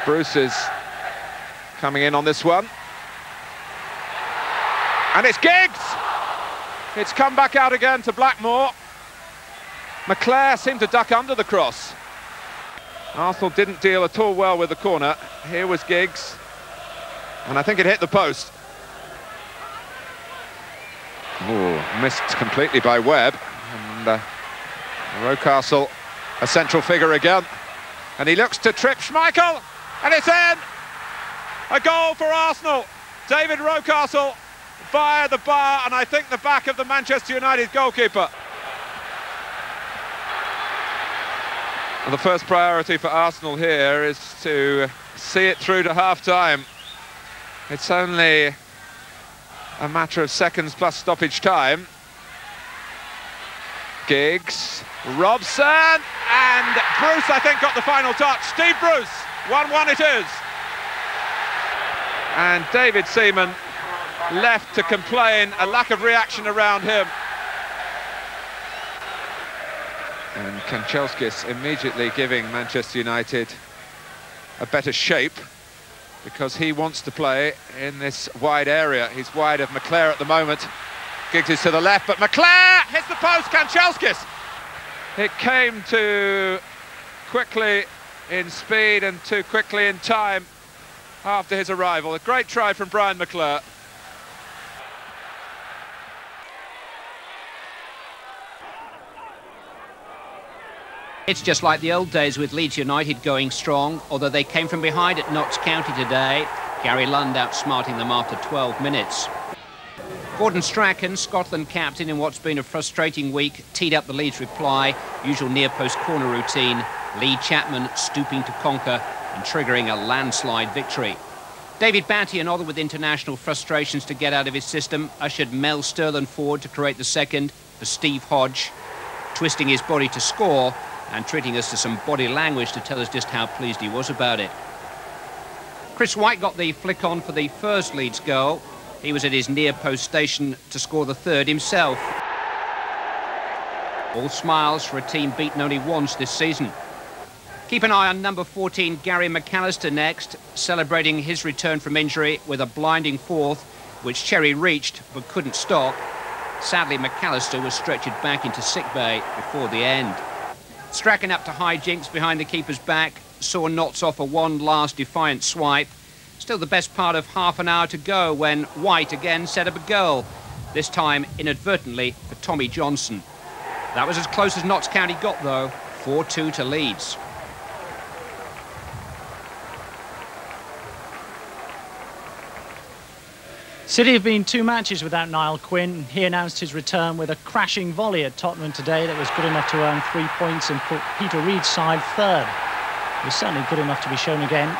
Bruce is coming in on this one. And it's Giggs! It's come back out again to Blackmore. McClair seemed to duck under the cross. Arsenal didn't deal at all well with the corner. Here was Giggs. And I think it hit the post. Oh, missed completely by Webb. And Rocastle, a central figure again. And he looks to trip Schmeichel. And it's in! A goal for Arsenal. David Rocastle via the bar, and I think the back of the Manchester United goalkeeper. And the first priority for Arsenal here is to see it through to half-time. It's only a matter of seconds plus stoppage time. Giggs, Robson, and Bruce, I think, got the final touch. Steve Bruce, 1-1 it is. And David Seaman left to complain, a lack of reaction around him. And Kanchelskis immediately giving Manchester United a better shape, because he wants to play in this wide area. He's wide of McClair at the moment. Giggs is to the left, but McClair hits the post. Kanchelskis! It came too quickly in speed and too quickly in time after his arrival. A great try from Brian McClair. It's just like the old days with Leeds United going strong, although they came from behind at Notts County today. Gary Lund outsmarting them after 12 minutes. Gordon Strachan, Scotland captain in what's been a frustrating week, teed up the Leeds reply, usual near-post corner routine. Lee Chapman stooping to conquer and triggering a landslide victory. David Batty, another with international frustrations to get out of his system, ushered Mel Sterling forward to create the second for Steve Hodge, twisting his body to score and treating us to some body language to tell us just how pleased he was about it. Chris White got the flick on for the first Leeds goal. He was at his near-post station to score the third himself. All smiles for a team beaten only once this season. Keep an eye on number 14, Gary McAllister, next, celebrating his return from injury with a blinding fourth, which Cherry reached but couldn't stop. Sadly, McAllister was stretchered back into sickbay before the end. Strachan up to hijinks behind the keeper's back, saw Knotts offer one last defiant swipe. Still the best part of half an hour to go when White again set up a goal, this time inadvertently for Tommy Johnson. That was as close as Notts County got though, 4-2 to Leeds. City have been 2 matches without Niall Quinn. He announced his return with a crashing volley at Tottenham today that was good enough to earn 3 points and put Peter Reid's side third. It was certainly good enough to be shown again.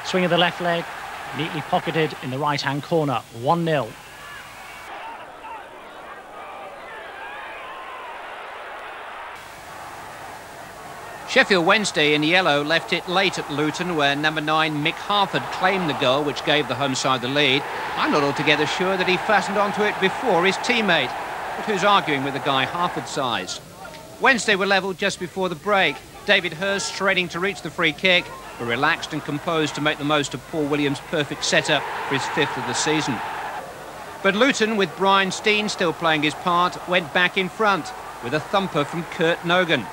Swing of the left leg, neatly pocketed in the right-hand corner, 1-0. Sheffield Wednesday in yellow left it late at Luton, where number 9 Mick Harford claimed the goal which gave the home side the lead. I'm not altogether sure that he fastened onto it before his teammate, but who's arguing with a guy Harford's size? Wednesday were levelled just before the break. David Hurst straining to reach the free kick, but relaxed and composed to make the most of Paul Williams' perfect setup for his 5th of the season. But Luton, with Brian Steen still playing his part, went back in front with a thumper from Kurt Nogan.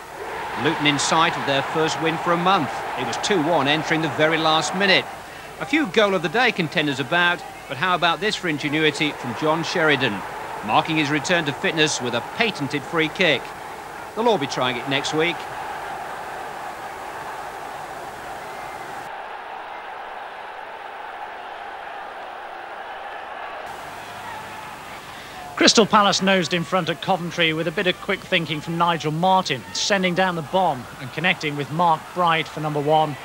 Luton in sight of their first win for a month. It was 2-1 entering the very last minute. A few goal-of-the-day contenders about, but how about this for ingenuity from John Sheridan, marking his return to fitness with a patented free kick. They'll all be trying it next week. Crystal Palace nosed in front at Coventry with a bit of quick thinking from Nigel Martin, sending down the bomb and connecting with Mark Bright for number 1.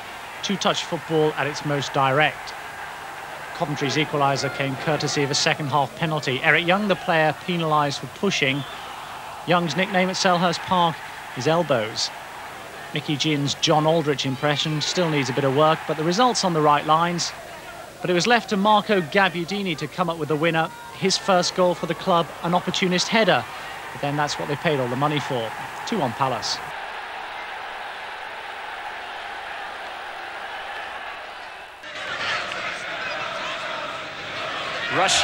Two-touch football at its most direct. Coventry's equaliser came courtesy of a second-half penalty. Eric Young, the player, penalised for pushing. Young's nickname at Selhurst Park is Elbows. Mickey Ginn's John Aldrich impression still needs a bit of work, but the result's on the right lines. But it was left to Marco Gabbiadini to come up with the winner. His first goal for the club, an opportunist header. But then that's what they paid all the money for. 2-1 Palace. Rush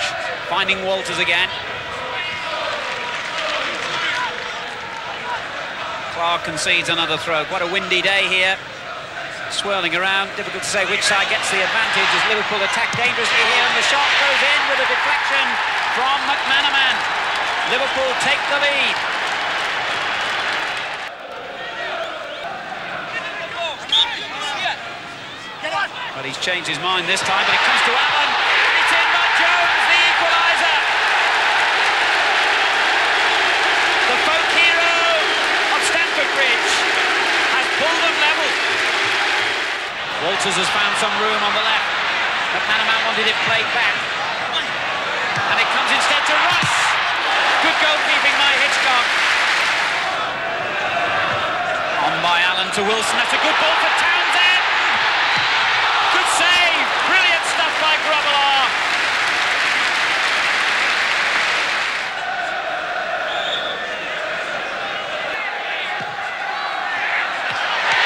finding Walters again. Clark concedes another throw. Quite a windy day here. Swirling around, difficult to say which side gets the advantage as Liverpool attack dangerously here, and the shot goes in with a deflection from McManaman. Liverpool take the lead. But he's changed his mind this time, but it comes to Allen, and it's in by Jones, the equaliser. The folk hero of Stamford Bridge has pulled them level. Walters has found some room on the left. McManaman wanted it played back. And it comes instead to Rush. Good goalkeeping by Hitchcock. On by Allen to Wilson. That's a good ball for Townsend. Good save. Brilliant stuff by Grobbelaar.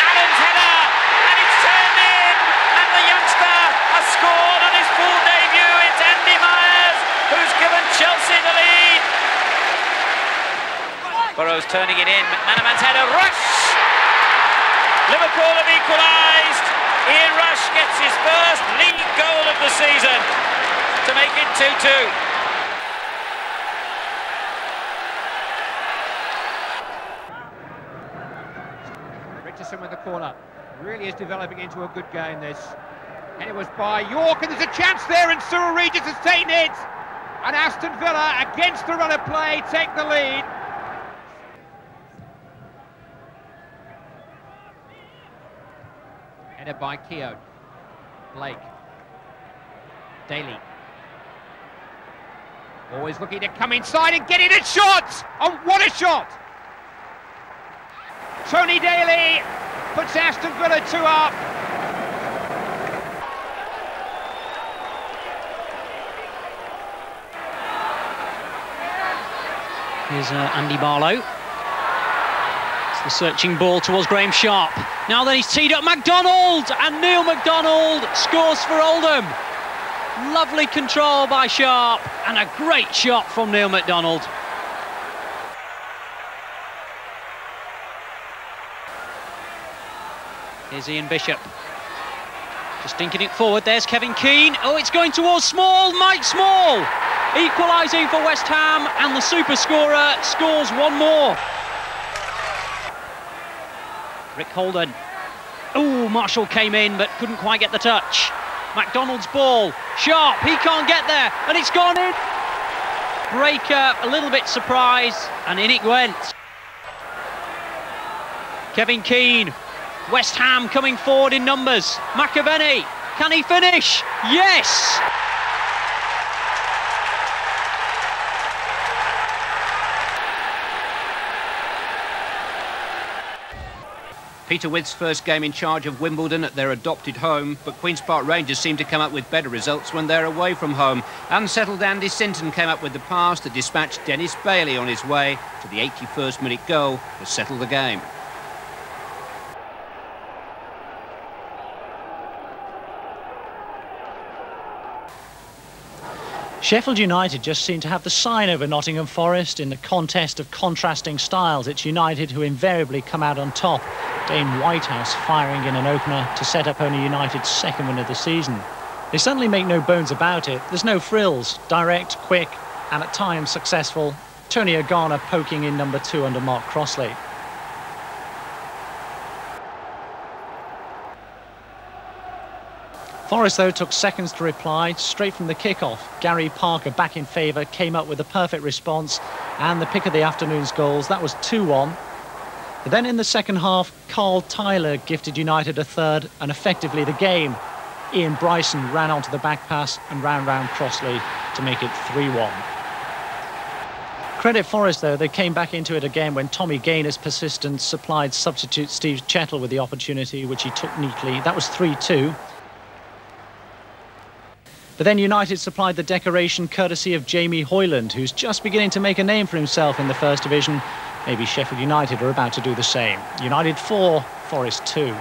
Allen's header. And it's turned in. And the youngster has scored on his full debut. It's Andy Myers who's given Chelsea the lead. Burrows turning it in. McManaman's header. Rush. Liverpool have equalised. Ian Rush gets his first league goal of the season to make it 2-2. Richardson with the corner. Really is developing into a good game, this. And it was by York, and there's a chance there, and Cyril Regis has taken it. And Aston Villa, against the run of play, take the lead. Headed by Keogh. Blake. Daly. Always looking to come inside and get it a shot! Oh, what a shot! Tony Daly puts Aston Villa 2 up. Here's Andy Barlow. It's the searching ball towards Graham Sharp. Now then he's teed up MacDonald, and Neil MacDonald scores for Oldham. Lovely control by Sharp, and a great shot from Neil MacDonald. Here's Ian Bishop. Just dinking it forward, there's Kevin Keane. Oh, it's going towards Small, Mike Small. Equalising for West Ham, and the super scorer scores one more. Rick Holden. Oh, Marshall came in but couldn't quite get the touch. MacDonald's ball. Sharp, he can't get there, and it's gone in. Breaker, a little bit surprised, and in it went. Kevin Keane. West Ham coming forward in numbers. McAvenny, can he finish? Yes! Peter With's first game in charge of Wimbledon at their adopted home, but Queen's Park Rangers seem to come up with better results when they're away from home. Unsettled Andy Sinton came up with the pass to dispatch Dennis Bailey on his way to the 81st minute goal to settle the game. Sheffield United just seem to have the sign over Nottingham Forest in the contest of contrasting styles. It's United who invariably come out on top. Dane Whitehouse firing in an opener to set up only United's second win of the season. They certainly make no bones about it. There's no frills. Direct, quick, and at times successful. Tony Ogana poking in number 2 under Mark Crossley. Forest, though, took seconds to reply straight from the kickoff. Gary Parker, back in favour, came up with a perfect response, and the pick of the afternoon's goals. That was 2-1. But then in the second half, Carl Tyler gifted United a third and effectively the game. Ian Bryson ran onto the back pass and ran round Crossley to make it 3-1. Credit Forest, though, they came back into it again when Tommy Gaynor's persistence supplied substitute Steve Chettle with the opportunity, which he took neatly. That was 3-2. But then United supplied the decoration courtesy of Jamie Hoyland, who's just beginning to make a name for himself in the First Division. Maybe Sheffield United are about to do the same. United 4, Forest 2.